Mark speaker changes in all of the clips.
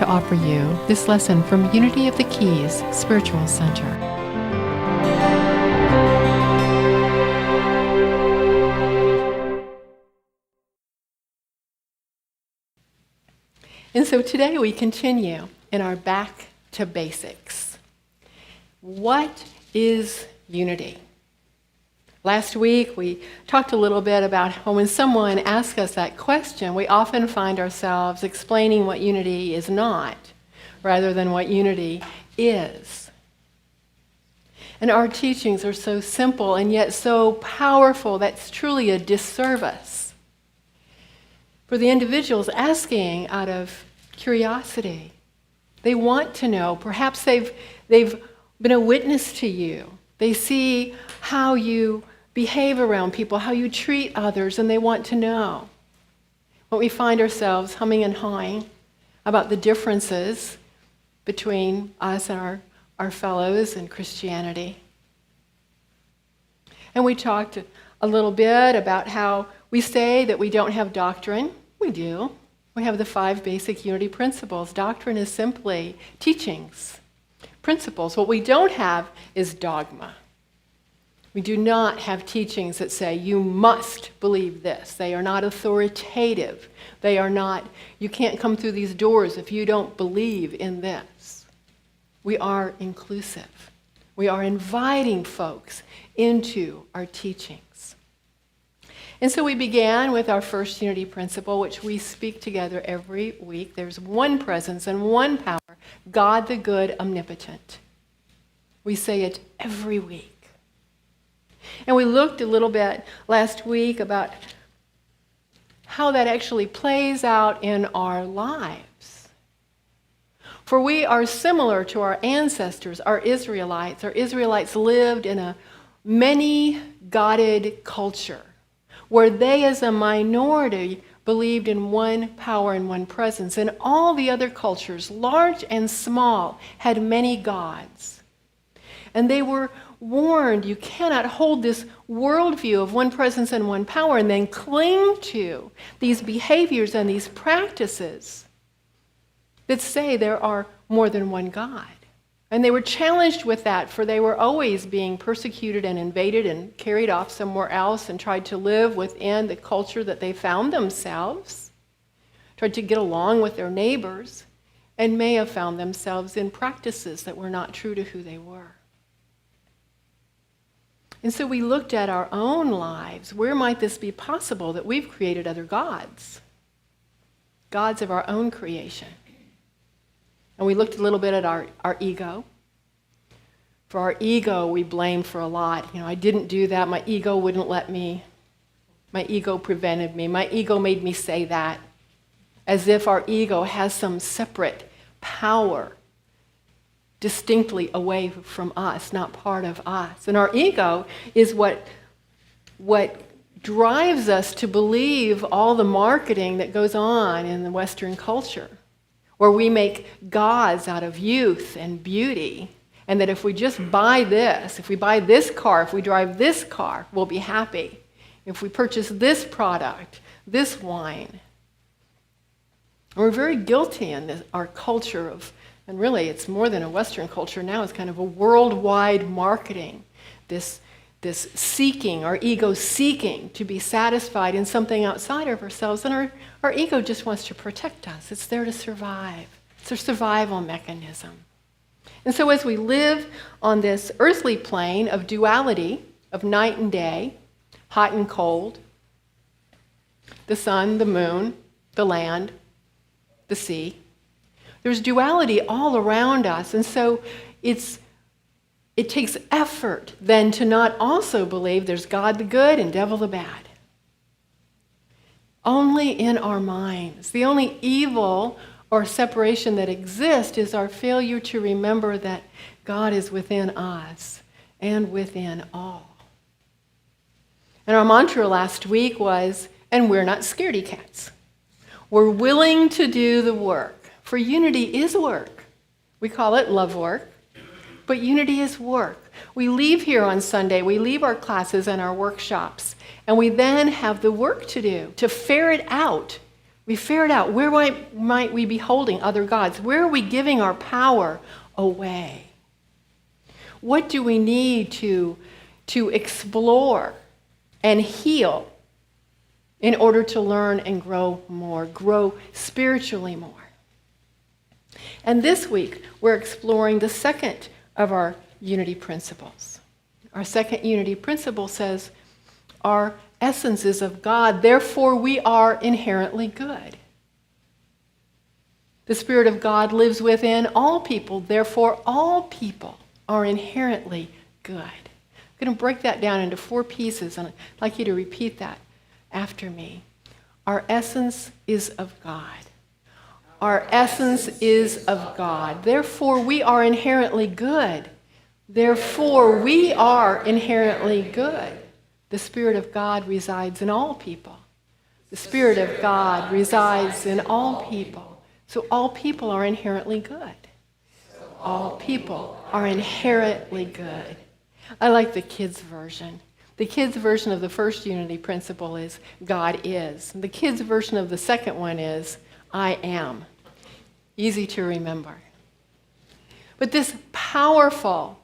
Speaker 1: to offer you this lesson from Unity of the Keys Spiritual Center. And so today we continue in our back to basics. What is unity? Last week we talked a little bit about how when someone asks us that question, we often find ourselves explaining what unity is not, rather than what unity is. And our teachings are so simple and yet so powerful that's truly a disservice for the individuals asking out of curiosity. They want to know. Perhaps they've been a witness to you. They see how you behave around people, how you treat others, and they want to know. But we find ourselves humming and hawing about the differences between us and our fellows in Christianity. And we talked a little bit about how we say that we don't have doctrine. We do. We have the 5 basic unity principles. Doctrine is simply teachings, principles. What we don't have is dogma. We do not have teachings that say, you must believe this. They are not authoritative. They are not, you can't come through these doors if you don't believe in this. We are inclusive. We are inviting folks into our teachings. And so we began with our first unity principle, which we speak together every week. There's one presence and one power, God the good, omnipotent. We say it every week. And we looked a little bit last week about how that actually plays out in our lives. For we are similar to our ancestors, our Israelites. Our Israelites lived in a many-godded culture where they as a minority believed in one power and one presence. And all the other cultures, large and small, had many gods. And they were warned, you cannot hold this worldview of one presence and one power and then cling to these behaviors and these practices that say there are more than one God. And they were challenged with that, for they were always being persecuted and invaded and carried off somewhere else and tried to live within the culture that they found themselves, tried to get along with their neighbors, and may have found themselves in practices that were not true to who they were. And so we looked at our own lives. Where might this be possible that we've created other gods? Gods of our own creation. And we looked a little bit at our ego. For our ego, we blame for a lot. I didn't do that. My ego wouldn't let me. My ego prevented me. My ego made me say that. As if our ego has some separate power distinctly away from us, not part of us. And our ego is what drives us to believe all the marketing that goes on in the Western culture, where we make gods out of youth and beauty, and that if we just buy this, if we buy this car, if we drive this car, we'll be happy. If we purchase this product, this wine. And we're very guilty in our culture of, and really, it's more than a Western culture now. It's kind of a worldwide marketing, this seeking, our ego seeking to be satisfied in something outside of ourselves. And our ego just wants to protect us. It's there to survive. It's a survival mechanism. And so as we live on this earthly plane of duality, of night and day, hot and cold, the sun, the moon, the land, the sea, there's duality all around us, and so it takes effort then to not also believe there's God the good and devil the bad. Only in our minds. The only evil or separation that exists is our failure to remember that God is within us and within all. And our mantra last week was, and we're not scaredy cats. We're willing to do the work. For unity is work. We call it love work, but unity is work. We leave here on Sunday, we leave our classes and our workshops, and we then have the work to do, to ferret out We ferret out, where might we be holding other gods? Where are we giving our power away? What do we need to explore and heal in order to learn and grow more, grow spiritually more? And this week, we're exploring the second of our unity principles. Our second unity principle says, our essence is of God, therefore we are inherently good. The Spirit of God lives within all people, therefore all people are inherently good. I'm going to break that down into 4 pieces, and I'd like you to repeat that after me. Our essence is of God. Our essence is of God. Therefore, we are inherently good. Therefore, we are inherently good. The Spirit of God resides in all people. The Spirit of God resides in all people. So all people are inherently good. All people are inherently good. I like the kids' version. The kids' version of the first unity principle is God is. The kids' version of the second one is I am. Easy to remember. But this powerful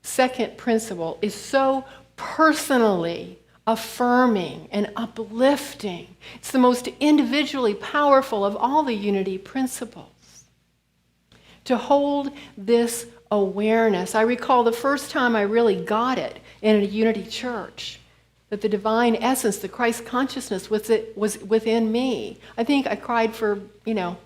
Speaker 1: second principle is so personally affirming and uplifting. It's the most individually powerful of all the unity principles. To hold this awareness. I recall the first time I really got it in a unity church, that the divine essence, the Christ consciousness was within me. I think I cried for,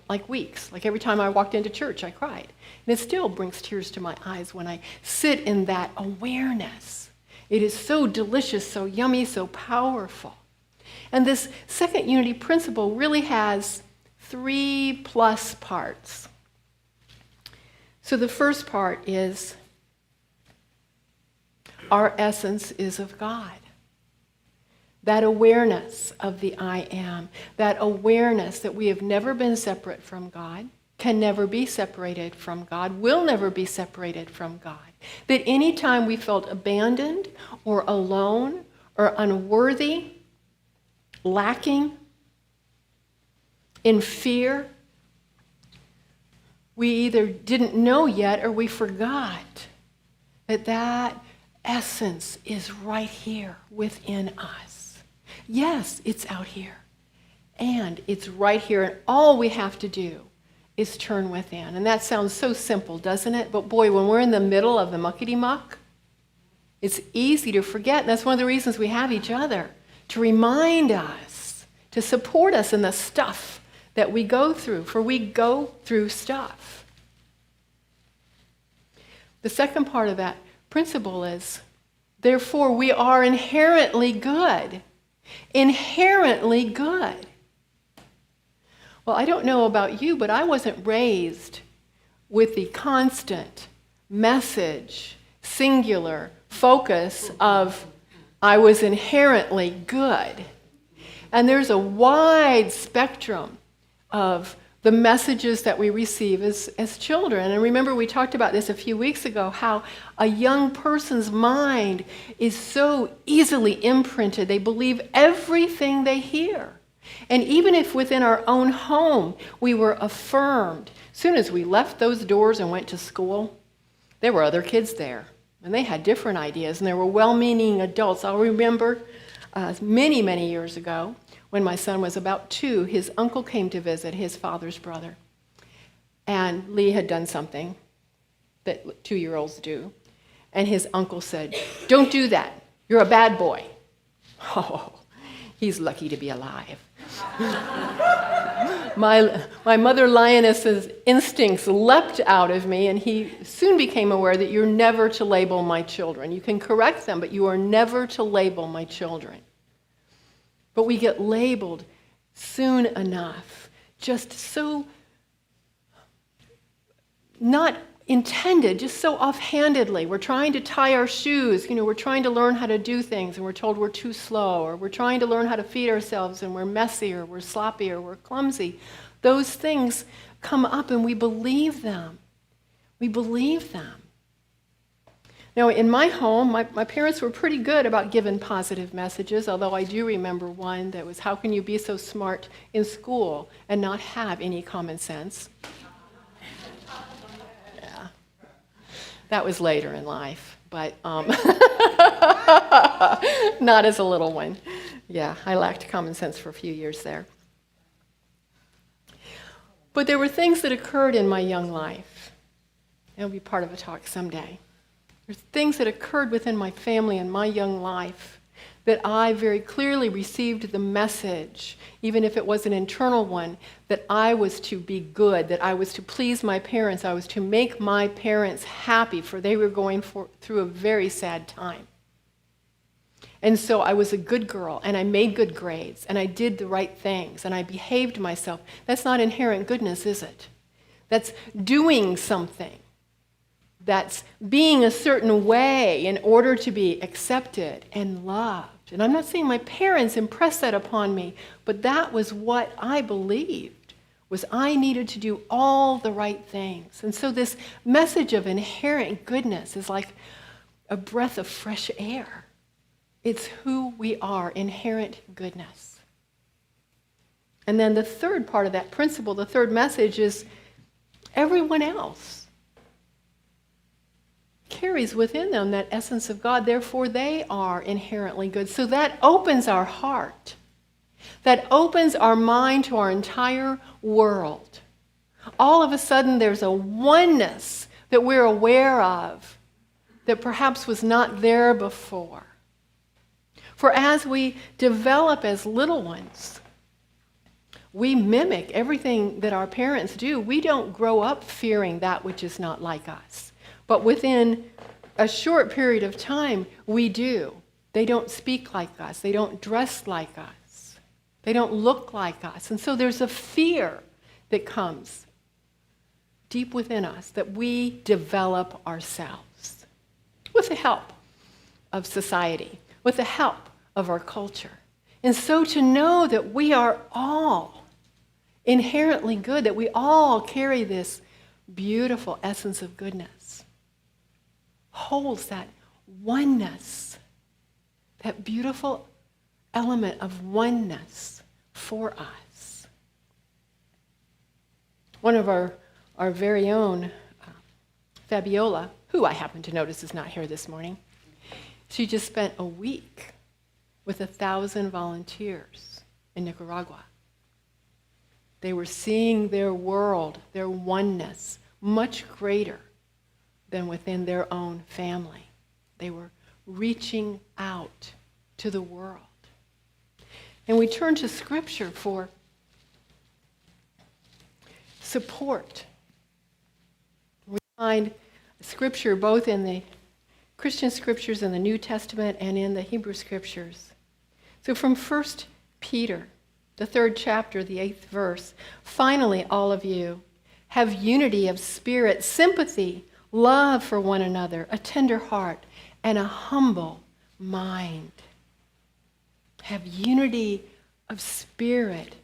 Speaker 1: like weeks. Like every time I walked into church, I cried. And it still brings tears to my eyes when I sit in that awareness. It is so delicious, so yummy, so powerful. And this second unity principle really has 3+ parts. So the first part is our essence is of God. That awareness of the I am, that awareness that we have never been separate from God, can never be separated from God, will never be separated from God. That any time we felt abandoned or alone or unworthy, lacking, in fear, we either didn't know yet or we forgot that essence is right here within us. Yes, it's out here. And it's right here. And all we have to do is turn within. And that sounds so simple, doesn't it? But boy, when we're in the middle of the muckety-muck, it's easy to forget. And that's one of the reasons we have each other, to remind us, to support us in the stuff that we go through, for we go through stuff. The second part of that principle is, therefore, we are inherently good. Inherently good. Well, I don't know about you, but I wasn't raised with the constant message, singular focus of I was inherently good. And there's a wide spectrum of the messages that we receive as children. And remember, we talked about this a few weeks ago, how a young person's mind is so easily imprinted. They believe everything they hear. And even if within our own home we were affirmed, as soon as we left those doors and went to school, there were other kids there. And they had different ideas, and there were well-meaning adults. I'll remember many, many years ago, when my son was about 2, his uncle came to visit, his father's brother. And Lee had done something that 2-year-olds do. And his uncle said, "Don't do that. You're a bad boy." Oh, he's lucky to be alive. My mother lioness's instincts leapt out of me, and he soon became aware that you're never to label my children. You can correct them, but you are never to label my children. But we get labeled soon enough, just so not intended, just so offhandedly. We're trying to tie our shoes, we're trying to learn how to do things, and we're told we're too slow, or we're trying to learn how to feed ourselves, and we're messy, or we're sloppy, or we're clumsy. Those things come up, and we believe them. We believe them. Now, in my home, my parents were pretty good about giving positive messages, although I do remember one that was, how can you be so smart in school and not have any common sense? Yeah. That was later in life, but not as a little one. Yeah, I lacked common sense for a few years there. But there were things that occurred in my young life. It'll be part of a talk someday. There's things that occurred within my family and my young life that I very clearly received the message, even if it was an internal one, that I was to be good, that I was to please my parents, I was to make my parents happy, for they were going through a very sad time. And so I was a good girl, and I made good grades, and I did the right things, and I behaved myself. That's not inherent goodness, is it? That's doing something. That's being a certain way in order to be accepted and loved. And I'm not saying my parents impressed that upon me, but that was what I believed, was I needed to do all the right things. And so this message of inherent goodness is like a breath of fresh air. It's who we are, inherent goodness. And then the third part of that principle, the third message, is everyone else carries within them that essence of God. Therefore, they are inherently good. So that opens our heart. That opens our mind to our entire world. All of a sudden, there's a oneness that we're aware of that perhaps was not there before. For as we develop as little ones, we mimic everything that our parents do. We don't grow up fearing that which is not like us. But within a short period of time, we do. They don't speak like us. They don't dress like us. They don't look like us. And so there's a fear that comes deep within us that we develop ourselves with the help of society, with the help of our culture. And so to know that we are all inherently good, that we all carry this beautiful essence of goodness, holds that oneness, that beautiful element of oneness for us. One of our very own, Fabiola, who I happen to notice is not here this morning, she just spent a week with 1,000 volunteers in Nicaragua. They were seeing their world, their oneness, much greater than within their own family. They were reaching out to the world. And we turn to Scripture for support. We find Scripture both in the Christian Scriptures in the New Testament and in the Hebrew Scriptures. So from 1 Peter, the 3rd chapter, the 8th verse, finally, all of you have unity of spirit, sympathy, love for one another, a tender heart, and a humble mind. Have unity of spirit,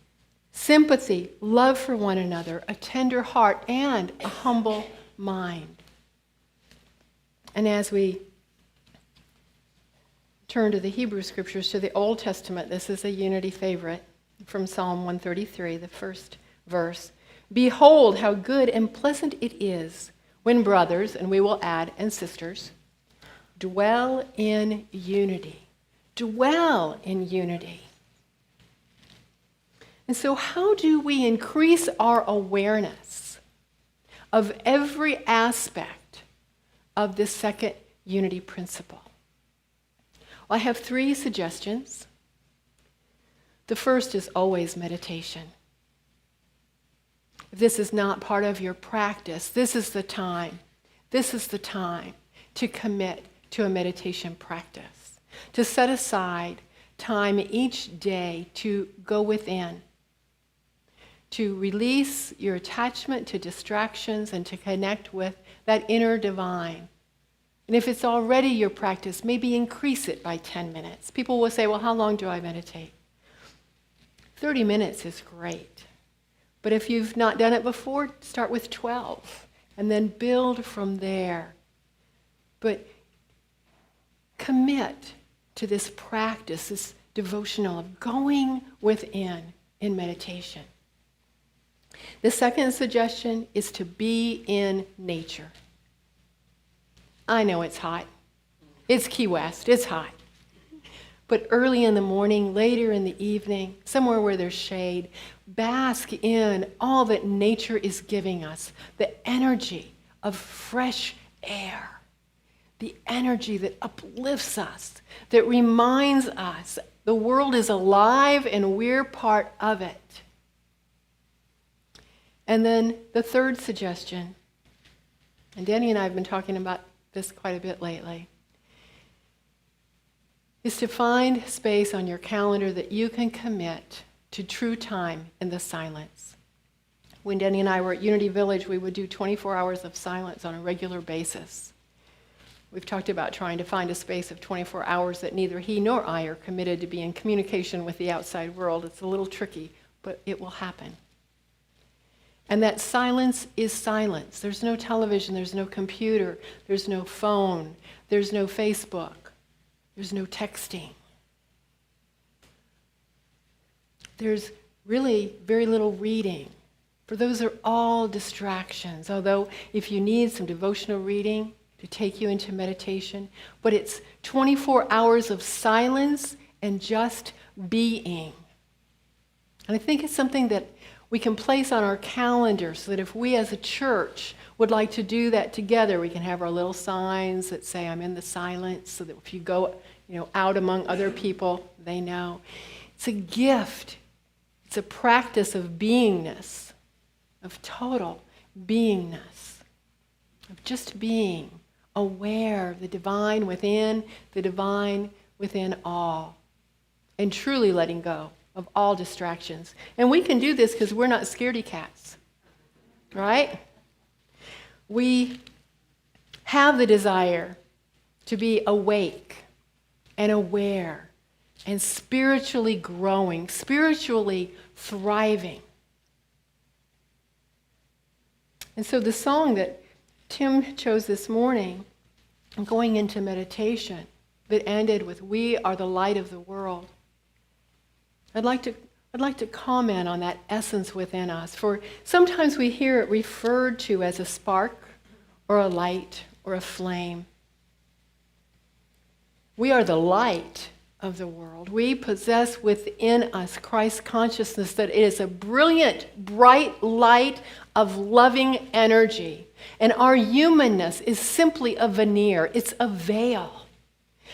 Speaker 1: sympathy, love for one another, a tender heart, and a humble mind. And as we turn to the Hebrew Scriptures, to the Old Testament, this is a unity favorite from Psalm 133, the first verse. Behold, how good and pleasant it is when brothers, and we will add, and sisters, dwell in unity. Dwell in unity. And so how do we increase our awareness of every aspect of this second unity principle? Well, I have 3 suggestions. The first is always meditation. If this is not part of your practice, this is the time. This is the time to commit to a meditation practice, to set aside time each day to go within, to release your attachment to distractions and to connect with that inner divine. And if it's already your practice, maybe increase it by 10 minutes. People will say, well, how long do I meditate? 30 minutes is great. But if you've not done it before, start with 12 and then build from there. But commit to this practice, this devotional of going within in meditation. The second suggestion is to be in nature. I know it's hot. It's Key West. It's hot. But early in the morning, later in the evening, somewhere where there's shade, bask in all that nature is giving us, the energy of fresh air, the energy that uplifts us, that reminds us the world is alive and we're part of it. And then the third suggestion, and Danny and I have been talking about this quite a bit lately, is to find space on your calendar that you can commit to true time in the silence. When Danny and I were at Unity Village, we would do 24 hours of silence on a regular basis. We've talked about trying to find a space of 24 hours that neither he nor I are committed to be in communication with the outside world. It's a little tricky, but it will happen. And that silence is silence. There's no television, there's no computer, there's no phone, there's no Facebook, there's no texting. There's really very little reading. For those are all distractions, although if you need some devotional reading to take you into meditation, but it's 24 hours of silence and just being. And I think it's something that we can place on our calendar so that if we as a church would like to do that together, we can have our little signs that say, I'm in the silence, so that if you go out among other people, they know. It's a gift. It's a practice of beingness, of total beingness, of just being aware of the divine within all, and truly letting go of all distractions. And we can do this because we're not scaredy cats, right? We have the desire to be awake and aware and spiritually growing, spiritually thriving. And so the song that Tim chose this morning, going into meditation, that ended with, "We are the light of the world." I'd like to comment on that essence within us. For sometimes we hear it referred to as a spark or a light or a flame. We are the light of the world. We possess within us Christ's consciousness, that it is a brilliant, bright light of loving energy. And our humanness is simply a veneer. It's a veil.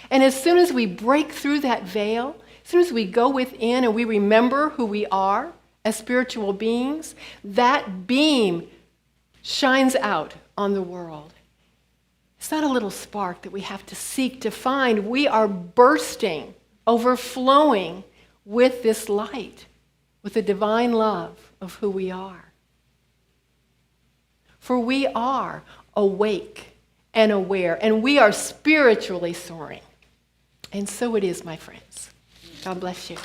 Speaker 1: And as soon as we break through that veil, as soon as we go within and we remember who we are as spiritual beings, that beam shines out on the world. It's not a little spark that we have to seek to find. We are bursting, overflowing with this light, with the divine love of who we are. For we are awake and aware, and we are spiritually soaring. And so it is, my friends. God bless you.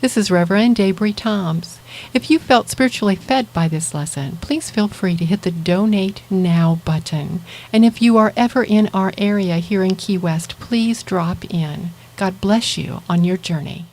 Speaker 1: This is Reverend Debra Toms. If you felt spiritually fed by this lesson, please feel free to hit the Donate Now button. And if you are ever in our area here in Key West, please drop in. God bless you on your journey.